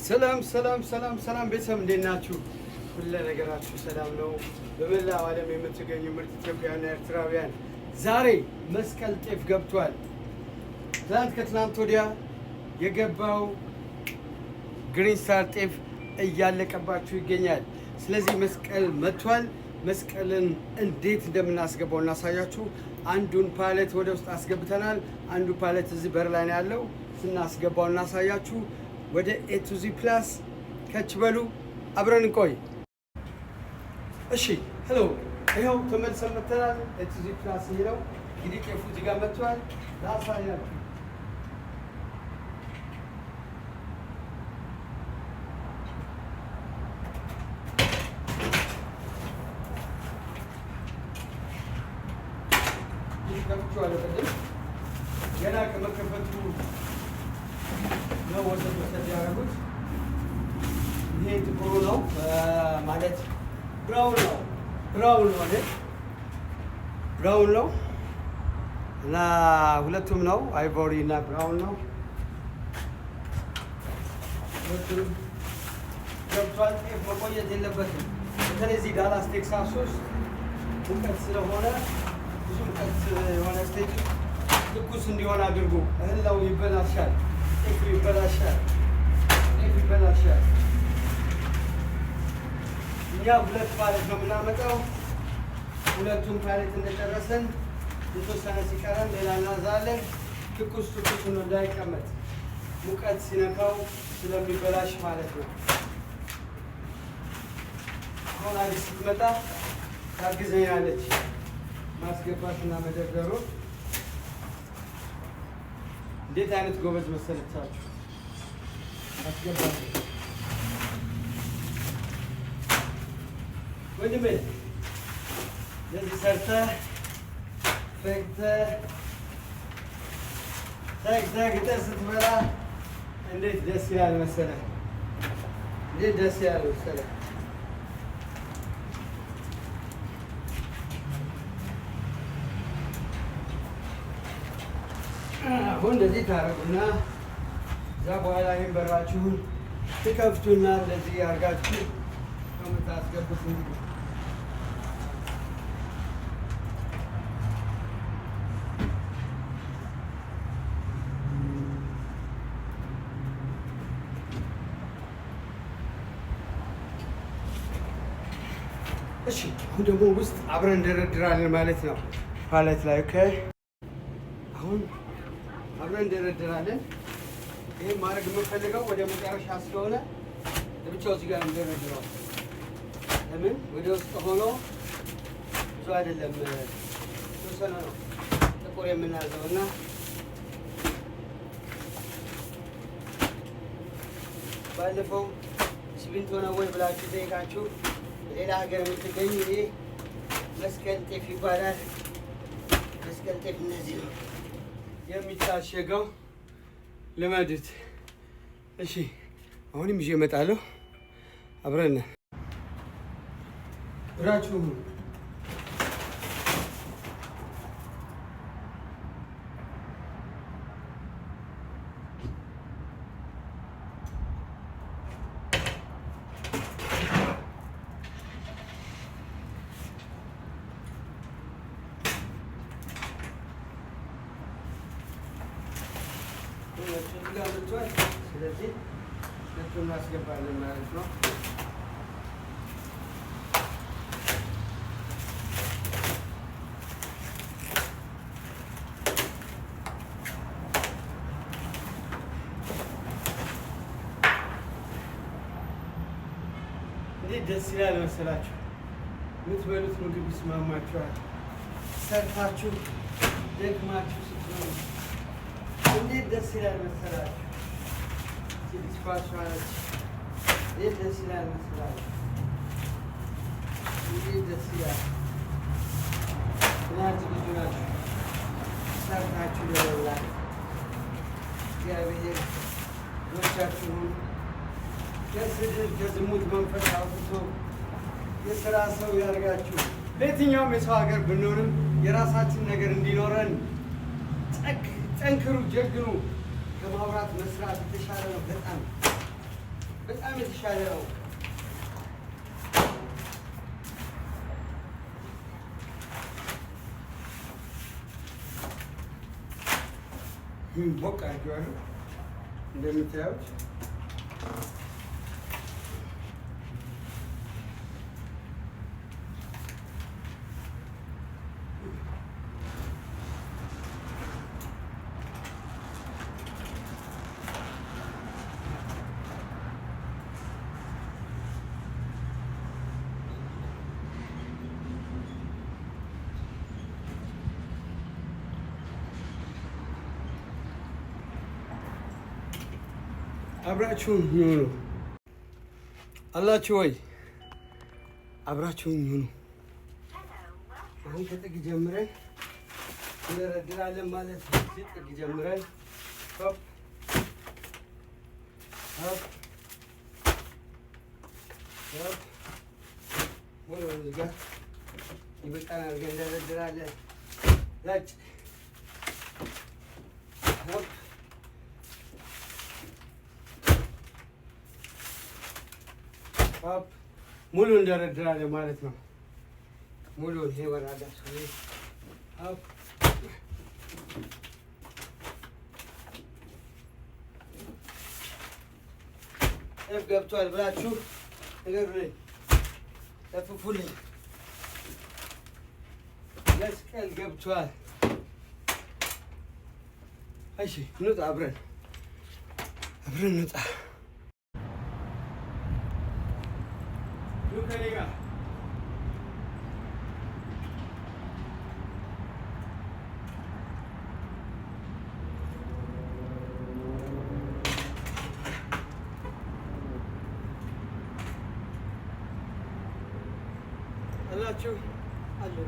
ሰላም ቤተሰብ እንዴት ናችሁ? ሁሉ ነገራችሁ ሰላም ነው? በመላው ዓለም የምትገኙ ምርጥ ኢትዮጵያውያንና ኤርትራውያን ዛሬ መስቀል ጤፍ ገብቷል። ከትናንት ወዲያ የገባው ግሪን ስታር ጤፍ እያለቀባችሁ ይገኛል። ስለዚህ መስቀል መጥቷል። መስቀልን እንዴት እንደምናስገባው እናሳያችሁ። አንዱን ፓሌት ወደ ውስጥ አስገብተናል። አንዱ ፓሌት እዚህ በር ላይ ነው ያለው። ስናስገባው እናሳያችሁ። ወደ ኤ ቱ ዚ ፕላስ ከች በሉ፣ አብረን እንቆይ። እሺ ሄሎ፣ ይኸው ተመልሰን መጥተናል። ኤ ቱ ዚ ፕላስ የሚለው እንግዲህ ጤፉ እዚህ ጋር መጥቷል። ላሳያችሁ። ከፍቼዋለሁ ቅድም ገና ከመከፈቱ ነው ወሰድ ያደረጉት። ይሄ ጥቁሩ ነው ማለት ብራውን ነው አይደል? ብራውን ነው እና ሁለቱም ነው፣ አይቮሪ እና ብራውን ነው። ሁለቱም ገብቷል። ጤፍ መቆየት የለበትም። በተለይ እዚህ ዳላስ ቴክሳስ ውስጥ ሙቀት ስለሆነ ብዙ ሙቀት የሆነ ስቴጅ ትኩስ እንዲሆን አድርጉ። እህላው ይበላሻል፣ ጤፉ ይበላሻል። እኛ ሁለት ፓሌት ነው የምናመጣው። ሁለቱም ፓሌት እንደጨረሰን የተወሰነ ሲቀረን ሌላ እናዛለን። ትኩስ ነው እንዳይቀመጥ፣ ሙቀት ሲነካው ስለሚበላሽ ማለት ነው። አሁን አዲስ ስትመጣ ታግዘኛለች ማስገባትና መደርደሩ። እንዴት አይነት ጎበዝ መሰለቻችሁ! አስገባችሁ ወንድሜ። ለዚህ ሰርተህ ፈግተህ ተግተህ ስትበላ እንዴት ደስ ይላል መሰለህ! እንዴት ደስ ይላል መሰለህ! አሁን እንደዚህ ታረጉና እዛ በኋላ ይህን በራችሁን ትከፍቱና እንደዚህ አድርጋችሁ ከምታስገቡት እሺ። አሁን ደግሞ ውስጥ አብረን እንደረድራለን ማለት ነው ፓሌት ላይ። ኦኬ አሁን አብረን እንደረድራለን። ይህ ማድረግ የምንፈልገው ወደ መጨረሻ ስለሆነ ለብቻው እዚህ ጋር እንደረድረው። ለምን ወደ ውስጥ ሆኖ ብዙ አይደለም፣ የተወሰነ ነው ጥቁር የምናዘው እና ባለፈው ሲሚንቶ ነው ወይ ብላችሁ ጠይቃችሁ ሌላ ሀገር የምትገኙ ይሄ መስቀል ጤፍ ይባላል። መስቀል ጤፍ እነዚህ ነው የሚታሸገው። ልመዱት እሺ። አሁንም ይዤ እመጣለሁ። አብረን ብራችሁ ስለዚህ ሁለቱን እናስገባለን ማለት ነው። እንዴት ደስ ይላል መሰላችሁ! የምትበሉት ምግብ ይስማማችኋል። ሰርታችሁ ደግማችሁ ስትበሉ እንዴት ደስ ይላል መሰላችሁ! ዲስፓሽናለች። እንዴት ደስ ይላል መሰላችሁ! እንዴት ደስ ይላል! እናንተ ልጅ ናችሁ ሰርታችሁ ለመብላት። እግዚአብሔር ልጆቻችሁን ከስድብ ከዝሙት መንፈስ አውጥቶ የሥራ ሰው ያደርጋችሁ። በየትኛውም የሰው ሀገር ብንሆንም የራሳችን ነገር እንዲኖረን ጠንክሩ፣ ጀግኑ። ከማውራት መስራት የተሻለ ነው በጣም በጣም የተሻለ ነው። ሞቅ አድርጌዋለሁ እንደምታዩት። አብራችሁን ሁኑ አላችሁ ወይ? አብራችሁን ሁኑ። አሁን ከጥግ ጀምረን እንደረድራለን ማለት ነው። ጥግ ጀምረን ሆፕ ሆፕ ሆፕ ወደ ጋር ይበቃናል። እንደረድራለን ላጭ ሆፕ ሙሉ እንደረድራለን ማለት ነው። ሙሉ ይሄ ወራዳ ጤፍ ገብቷል ብላችሁ ንገሩልኝ፣ ጠፍፉልኝ። መስቀል ገብቷል። እሺ እንውጣ፣ አብረን እንውጣ። करेगा अल्लाह चू अल्लाह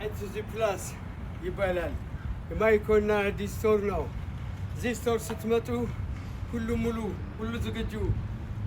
ኤቱዚ ፕላስ ይባላል። የማይኮና አዲስ ስቶር ነው። እዚህ ስቶር ስትመጡ ሁሉ ሙሉ፣ ሁሉ ዝግጁ።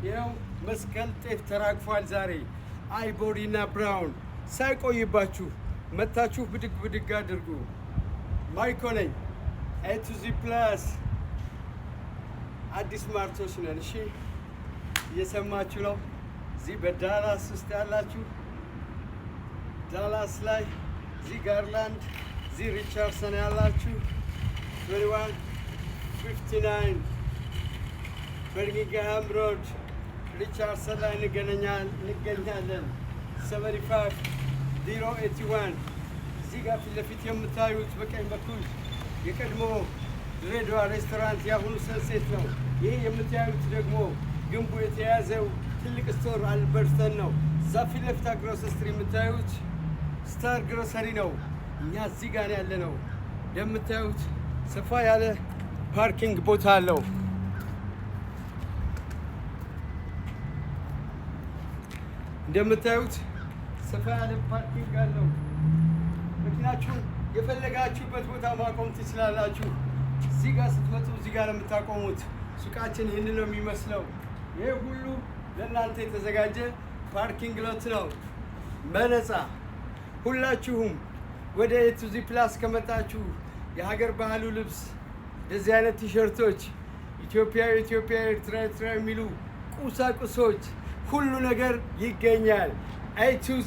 ይኸው መስቀል ጤፍ ተራግፏል ዛሬ። አይቦሪ እና ብራውን ሳይቆይባችሁ መታችሁ ብድግ ብድግ አድርጉ። ማይኮ ነኝ። ኤቱዚ ፕላስ አዲስ ማርቶች ነን። እሺ እየሰማችሁ ነው። እዚህ በዳላስ ውስጥ ያላችሁ ዳላስ ላይ እዚህ ጋርላንድ እዚህ ሪቻርድሰን ያላችሁ 2159 በርሚንግሃም ሮድ ሪቻርድሰን ላይ እንገኛለን። 75 እዚህ ጋር ፊት ለፊት የምታዩት በቀኝ በኩል የቀድሞ ድሬዳዋ ሬስቶራንት የአሁኑ ሰንሴት ነው። ይህ የምታዩት ደግሞ ግንቡ የተያዘው ትልቅ ስቶር አልበርተን ነው። እዛ ፊት ለፊት አክሮስ ስትሪት የምታዩት ስታር ግሮሰሪ ነው። እኛ እዚህ ጋር ያለ ነው። እንደምታዩት ሰፋ ያለ ፓርኪንግ ቦታ አለው። እንደምታዩት ሰፋ ያለ ፓርኪንግ አለው። መኪናችሁን የፈለጋችሁበት ቦታ ማቆም ትችላላችሁ። እዚህ ጋር ስትመጡ እዚህ ጋር የምታቆሙት ሱቃችን ይህን ነው የሚመስለው። ይህ ሁሉ ለእናንተ የተዘጋጀ ፓርኪንግ ሎት ነው በነፃ። ሁላችሁም ወደ ኤቱዚ ፕላስ ከመጣችሁ የሀገር ባህሉ ልብስ፣ እንደዚህ አይነት ቲሸርቶች፣ ኢትዮጵያዊ ኤርትራ የሚሉ ቁሳቁሶች ሁሉ ነገር ይገኛል። ኤቱዚ